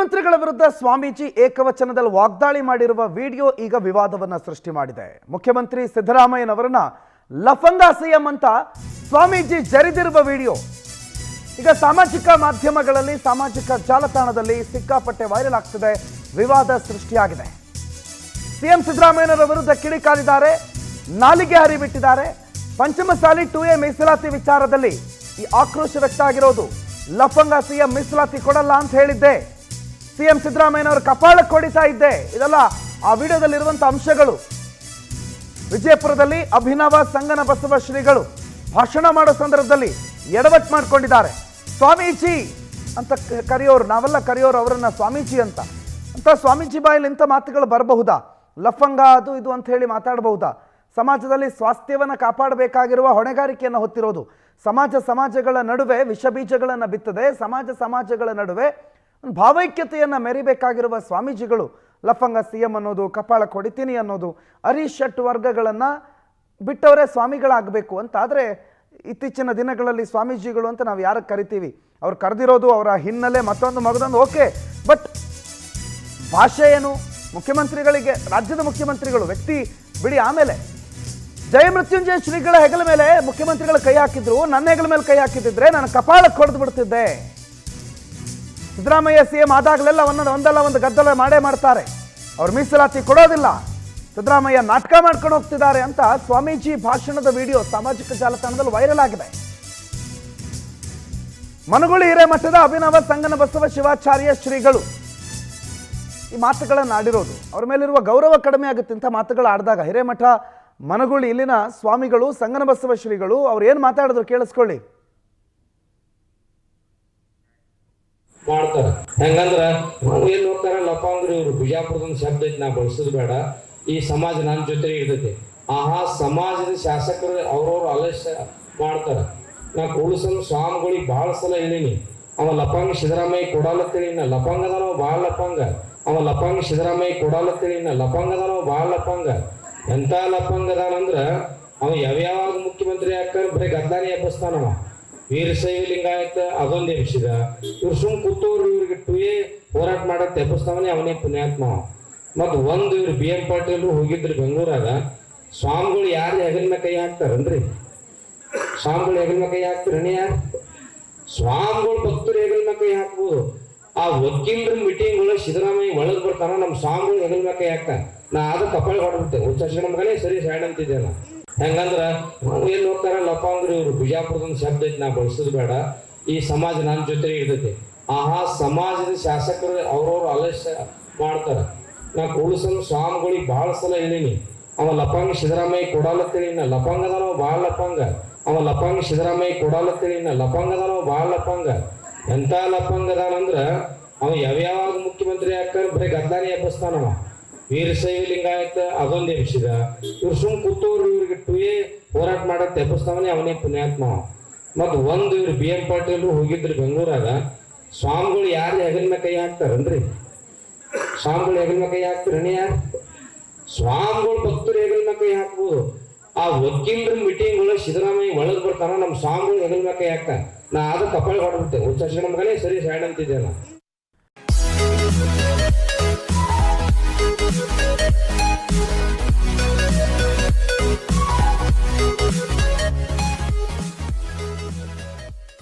ಮುಖ್ಯಮಂತ್ರಿಗಳ ವಿರುದ್ಧ ಸ್ವಾಮೀಜಿ ಏಕವಚನದಲ್ಲಿ ವಾಗ್ದಾಳಿ ಮಾಡಿರುವ ವಿಡಿಯೋ ಈಗ ವಿವಾದವನ್ನ ಸೃಷ್ಟಿ ಮಾಡಿದೆ. ಮುಖ್ಯಮಂತ್ರಿ ಸಿದ್ದರಾಮಯ್ಯನವರನ್ನ ಲಫಂಗ ಸಿಎಂ ಅಂತ ಸ್ವಾಮೀಜಿ ಜರಿದಿರುವ ವಿಡಿಯೋ ಈಗ ಸಾಮಾಜಿಕ ಮಾಧ್ಯಮಗಳಲ್ಲಿ, ಸಾಮಾಜಿಕ ಜಾಲತಾಣದಲ್ಲಿ ಸಿಕ್ಕಾಪಟ್ಟೆ ವೈರಲ್ ಆಗ್ತಿದೆ, ವಿವಾದ ಸೃಷ್ಟಿಯಾಗಿದೆ. ಸಿಎಂ ಸಿದ್ದರಾಮಯ್ಯನವರ ವಿರುದ್ಧ ಕಿಡಿಕಾರಿದ್ದಾರೆ, ನಾಲಿಗೆ ಹರಿಬಿಟ್ಟಿದ್ದಾರೆ. ಪಂಚಮಸಾಲಿ 2A ಮೀಸಲಾತಿ ವಿಚಾರದಲ್ಲಿ ಈ ಆಕ್ರೋಶ ವ್ಯಕ್ತ ಆಗಿರೋದು. ಲಫಂಗ ಸಿಎಂ ಮೀಸಲಾತಿ ಕೊಡಲ್ಲ ಅಂತ ಹೇಳಿದ್ದೆ, ಸಿಎಂ ಸಿದ್ದರಾಮಯ್ಯನವರ ಕಪಾಳಕ್ಕೆ ಹೊಡಿತಾ ಇದ್ದೆ. ಇದೆಲ್ಲ ಆ ವಿಡಿಯೋದಲ್ಲಿರುವಂತಹ ಅಂಶಗಳು. ವಿಜಯಪುರದಲ್ಲಿ ಅಭಿನವ ಸಂಗನ ಬಸವ ಶ್ರೀಗಳು ಭಾಷಣ ಮಾಡೋ ಸಂದರ್ಭದಲ್ಲಿ ಎಡವಟ್ಟು ಮಾಡ್ಕೊಂಡಿದ್ದಾರೆ. ಸ್ವಾಮೀಜಿ ಅಂತ ಕರೆಯೋರು, ನಾವೆಲ್ಲ ಕರೆಯೋರು ಅವರನ್ನ ಸ್ವಾಮೀಜಿ ಅಂತ. ಸ್ವಾಮೀಜಿ ಬಾಯಲ್ಲಿ ಇಂಥ ಮಾತುಗಳು ಬರಬಹುದಾ? ಲಫಂಗ ಅದು ಇದು ಅಂತ ಹೇಳಿ ಮಾತಾಡಬಹುದಾ? ಸಮಾಜದಲ್ಲಿ ಸ್ವಾಸ್ಥ್ಯವನ್ನು ಕಾಪಾಡಬೇಕಾಗಿರುವ ಹೊಣೆಗಾರಿಕೆಯನ್ನು ಹೊತ್ತಿರೋದು. ಸಮಾಜಗಳ ನಡುವೆ ವಿಷಬೀಜಗಳನ್ನು ಬಿತ್ತದೆ. ಸಮಾಜಗಳ ನಡುವೆ ಭಾವೈಕ್ಯತೆಯನ್ನು ಮೆರಿಬೇಕಾಗಿರುವ ಸ್ವಾಮೀಜಿಗಳು ಲಫಂಗ ಸಿಎಂ ಅನ್ನೋದು, ಕಪಾಳ ಕೊಡಿತೀನಿ ಅನ್ನೋದು, ಅರಿಷಟ್ ವರ್ಗಗಳನ್ನು ಬಿಟ್ಟವರೇ ಸ್ವಾಮಿಗಳಾಗಬೇಕು ಅಂತ. ಆದರೆ ಇತ್ತೀಚಿನ ದಿನಗಳಲ್ಲಿ ಸ್ವಾಮೀಜಿಗಳು ಅಂತ ನಾವು ಯಾರಿಗೆ ಕರಿತೀವಿ, ಅವ್ರು ಕರೆದಿರೋದು ಅವರ ಹಿನ್ನೆಲೆ ಮಗದೊಂದು ಓಕೆ. ಬಟ್ ಭಾಷೆ ಏನು? ಮುಖ್ಯಮಂತ್ರಿಗಳಿಗೆ, ರಾಜ್ಯದ ಮುಖ್ಯಮಂತ್ರಿಗಳು ವ್ಯಕ್ತಿ ಬಿಡಿ, ಆಮೇಲೆ ಜಯಮೃತ್ಯುಂಜಯ ಶ್ರೀಗಳ ಹೆಗಲ ಮೇಲೆ ಮುಖ್ಯಮಂತ್ರಿಗಳು ಕೈ ಹಾಕಿದ್ರು, ನನ್ನ ಹೆಗಲ ಮೇಲೆ ಕೈ ಹಾಕಿದ್ರೆ ನಾನು ಕಪಾಳಕ್ಕೆ ಹೊಡೆದು ಬಿಡ್ತಿದ್ದೆ. ಸಿದ್ದರಾಮಯ್ಯ ಸಿಎಂ ಆದಾಗಲೆಲ್ಲ ಒಂದಲ್ಲ ಒಂದು ಗದ್ದಲ ಮಾಡೇ ಮಾಡ್ತಾರೆ. ಅವ್ರು ಮೀಸಲಾತಿ ಕೊಡೋದಿಲ್ಲ, ಸಿದ್ದರಾಮಯ್ಯ ನಾಟಕ ಮಾಡ್ಕೊಂಡು ಹೋಗ್ತಿದ್ದಾರೆ ಅಂತ ಸ್ವಾಮೀಜಿ ಭಾಷಣದ ವಿಡಿಯೋ ಸಾಮಾಜಿಕ ಜಾಲತಾಣದಲ್ಲಿ ವೈರಲ್ ಆಗಿದೆ. ಮನಗುಳಿ ಹಿರೇಮಠದ ಅಭಿನವ ಸಂಗನ ಬಸವ ಶಿವಾಚಾರ್ಯ ಶ್ರೀಗಳು ಈ ಮಾತುಗಳನ್ನು ಆಡಿರೋದು. ಅವ್ರ ಮೇಲಿರುವ ಗೌರವ ಕಡಿಮೆ ಆಗುತ್ತೆ ಇಂಥ ಮಾತುಗಳು ಆಡಿದಾಗ. ಹಿರೇಮಠ ಮನಗುಳಿ ಇಲ್ಲಿನ ಸ್ವಾಮಿಗಳು, ಸಂಗನ ಬಸವ ಶ್ರೀಗಳು ಅವ್ರು ಏನ್ ಮಾತಾಡಿದ್ರು ಕೇಳಿಸ್ಕೊಳ್ಳಿ. ಮಾಡ್ತಾರ ಹೆಂಗಂದ್ರ ಏನ್ ಹೋಗ್ತಾರ ಲಪಾಂಗ್ರಿ ಇವ್ರು ಬಿಜಾಪುರದೊಂದು ಶಬ್ದ ಐತಿ, ನಾ ಬಳಸೋದು ಬೇಡ. ಈ ಸಮಾಜ ನನ್ನ ಜೊತೆ ಇರ್ತೈತಿ. ಆಹಾ ಸಮಾಜದ ಶಾಸಕರು ಅವ್ರವ್ರು ಆಲಸ್ಯ ಮಾಡ್ತಾರ. ನಾ ಕೂಡಿಸಲು ಸ್ವಾಮಿಗಳಿಗೆ ಬಹಳ ಸಲ ಹೇಳಿನಿ, ಅವ ಲಪಾಂಗ ಸಿದ್ದರಾಮಯ್ಯ ಕೊಡಾಲತ್ತೇಳಿ, ನಾ ಲಪಾಂಗದನವ ಬಾಳ ಲಪಾಂಗ. ಅವ ಲಪಾಂಗ ಸಿದ್ದರಾಮಯ್ಯ ಕೊಡಾಲತ್ತೇಳಿ, ನಾ ಲಪಾಂಗದನವ ಬಾಳ ಲಪಾಂಗ. ಎಂತ ಲಪಂಗದಾನಂದ್ರ ಅವ ಯಾವ್ಯಾವಾಗ ಮುಖ್ಯಮಂತ್ರಿ ಆಗ್ತಾರ ಬರೀ ಗದ್ದಾನೆ ಎಬ್ಬಿಸ್ತಾನವ. ವೀರಶೈವ ಲಿಂಗಾಯತ ಅದೊಂದು ಎಬ್ಬಿಸಿದ. ಇವ್ರು ಸುಮ್ ಕೂತವ್ರು, ಇವ್ರಿಗೆ 2A ಹೋರಾಟ ಮಾಡಕ್ ಎಬ್ಬಿಸ್ತಾವನೆ ಅವನೇ ಪುಣ್ಯಾತ್ಮ. ಮತ್ ಒಂದು ಇವ್ರು BM ಪಾಟೀಲ್ ಹೋಗಿದ್ರು ಬೆಂಗಳೂರಾಗ. ಸ್ವಾಮಿಗಳು ಯಾರು ಹೆಗಲಿನ ಕೈ ಹಾಕ್ತಾರನ್ರಿ? ಸ್ವಾಮಿಗಳು ಹೆಗಲಿನ ಕೈ ಹಾಕ್ತಾರನೇ? ಯಾರು ಸ್ವಾಮಿಗಳು ಭಕ್ತರು ಹೆಗಲಿನ ಕೈ ಹಾಕ್ಬೋದು. ಆ ವಕೀಲರ ಮೀಟಿಂಗ್ ಸಿದ್ದರಾಮಯ್ಯ ಒಳಗ್ ಬರ್ತಾನ, ನಮ್ಮ ಸ್ವಾಮಿಗಳು ಹೆಗಲಿನ ಕೈ ಹಾಕ್ತಾನ. ನಾ ಅದು ಕಪಾಳ ಹೊಡ್ಬಿಟ್ಟೆ, ಉಚ್ಚ ಮಗನೇ ಸರಿ ಸೈಡ್ ಅಂತಿದ್ದೆ ನಾ. ಹೆಂಗಂದ್ರ ಏನ್ ಹೋಗ್ತಾರ ಲಪಾಂಗ್ರಿ ಇವ್ರು ಬಿಜಾಪುರದೊಂದು ಶಬ್ದ ಐತಿ, ನಾ ಬಳಸೋದು ಬೇಡ. ಈ ಸಮಾಜ ನನ್ನ ಜೊತೆ ಇರ್ತೈತಿ. ಆಹಾ ಸಮಾಜದ ಶಾಸಕರು ಅವ್ರವ್ರು ಆಲಸ್ಯ ಮಾಡ್ತಾರ. ನಾ ಕೂಡಿಸಲು ಸ್ವಾಮಿಗಳಿಗೆ ಬಹಳ ಸಲ ಹೇಳಿನಿ, ಅವ ಲಪಾಂಗ ಸಿದ್ದರಾಮಯ್ಯ ಕೊಡಾಲತ್ತೇಳಿ, ನಾ ಲಪಾಂಗದನವ ಬಾಳ ಲಪಾಂಗ. ಅವ ಲಪಾಂಗ ಸಿದ್ದರಾಮಯ್ಯ ಕೊಡಾಲತ್ತೇಳಿ, ನಾ ಲಪಾಂಗದನವ ಬಾಳ ಲಪಾಂಗ. ಎಂತ ಲಪಾಂಗದಾನಂದ್ರ ಅವ ಯಾವ್ಯಾವಾಗ ಮುಖ್ಯಮಂತ್ರಿ ಆಗ್ತಾರ ಬರೀ ಗದ್ದಾನೆ ಎಬ್ಬಿಸ್ತಾನವ. ವೀರಶೈವ ಲಿಂಗಾಯತ ಅದೊಂದು ಎಬ್ಬಿಸಿದ. ಇವ್ರು ಸುಮ್ ಕೂತವ್ರು, ಇವ್ರಿಗೆ 2A ಹೋರಾಟ ಮಾಡಕ್ ಎಬ್ಬಿಸ್ತಾವನೆ ಅವನೇ ಪುಣ್ಯಾತ್ಮ. ಮತ್ ಒಂದು ಇವ್ರು BM ಪಾಟೀಲ್ ಹೋಗಿದ್ರು ಬೆಂಗಳೂರಾಗ. ಸ್ವಾಮಿಗಳು ಯಾರು ಹೆಗಲಿನ ಕೈ ಹಾಕ್ತಾರನ್ರಿ? ಸ್ವಾಮಿಗಳು ಹೆಗಲಿನ ಕೈ ಹಾಕ್ತಾರನೇ? ಯಾರು ಸ್ವಾಮಿಗಳು ಭಕ್ತರು ಹೆಗಲಿನ ಕೈ ಹಾಕ್ಬೋದು. ಆ ವಕೀಲರ ಮೀಟಿಂಗ್ ಸಿದ್ದರಾಮಯ್ಯ ಒಳಗ್ ಬರ್ತಾನ, ನಮ್ಮ ಸ್ವಾಮಿಗಳು ಹೆಗಲಿನ ಕೈ ಹಾಕ್ತಾನ. ನಾ ಅದು ಕಪಾಳ ಹೊಡ್ಬಿಟ್ಟೆ, ಉಚ್ಚ ಮಗನೇ ಸರಿ ಸೈಡ್ ಅಂತಿದ್ದೆ ನಾ.